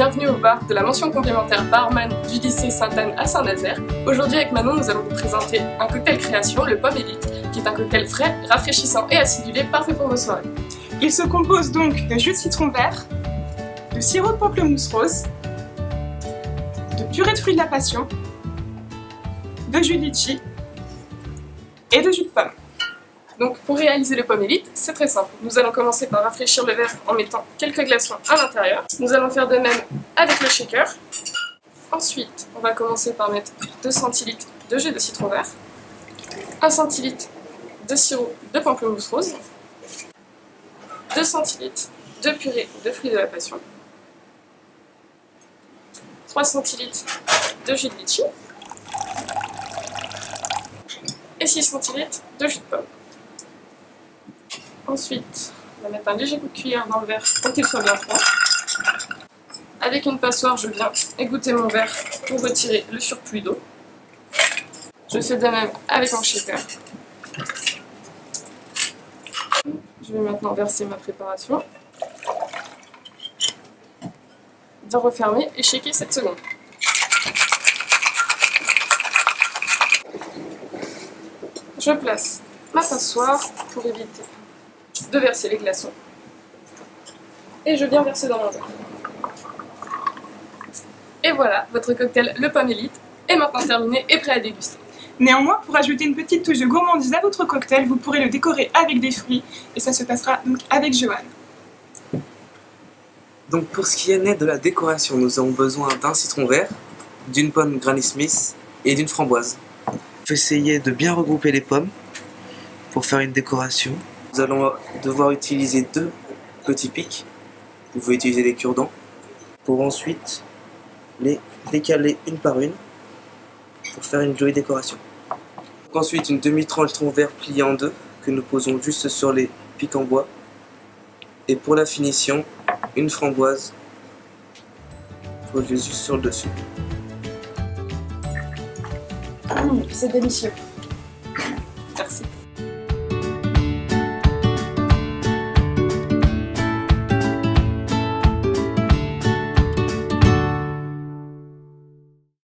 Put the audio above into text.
bienvenue au bar de la mention complémentaire barman du lycée Sainte-Anne à Saint-Nazaire. Aujourd'hui avec Manon, nous allons vous présenter un cocktail création, le Pomme Élite, qui est un cocktail frais, rafraîchissant et acidulé, parfait pour vos soirées. Il se compose donc de jus de citron vert, de sirop de pamplemousse rose, de purée de fruits de la passion, de jus de litchi et de jus de pomme. Donc pour réaliser le Pomme Élite, c'est très simple. Nous allons commencer par rafraîchir le verre en mettant quelques glaçons à l'intérieur. Nous allons faire de même avec le shaker. Ensuite, on va commencer par mettre 2 centilitres de jus de citron vert, 1 centilitre de sirop de pamplemousse rose, 2 centilitres de purée de fruits de la passion, 3 centilitres de jus de litchi et 6 centilitres de jus de pomme. Ensuite, on va mettre un léger coup de cuillère dans le verre pour qu'il soit bien froid. Avec une passoire, je viens égoutter mon verre pour retirer le surplus d'eau. Je fais de même avec mon shaker. Je vais maintenant verser ma préparation. Bien refermer et shaker 7 secondes. Je place ma passoire pour éviter de verser les glaçons. Et je viens verser dans mon verre. Et voilà, votre cocktail le Pomme Élite est maintenant terminé et prêt à déguster. Néanmoins, pour ajouter une petite touche de gourmandise à votre cocktail, vous pourrez le décorer avec des fruits et ça se passera donc avec Joanne. Donc pour ce qui est de la décoration, nous avons besoin d'un citron vert, d'une pomme Granny Smith et d'une framboise. Il faut essayer de bien regrouper les pommes pour faire une décoration. Nous allons devoir utiliser 2 petits pics. Vous pouvez utiliser des cure-dents pour ensuite les décaler une par une pour faire une jolie décoration. Donc ensuite une demi-tranche de citron vert plié en 2 que nous posons juste sur les pics en bois. Et pour la finition, une framboise posée juste sur le dessus. C'est délicieux. Merci.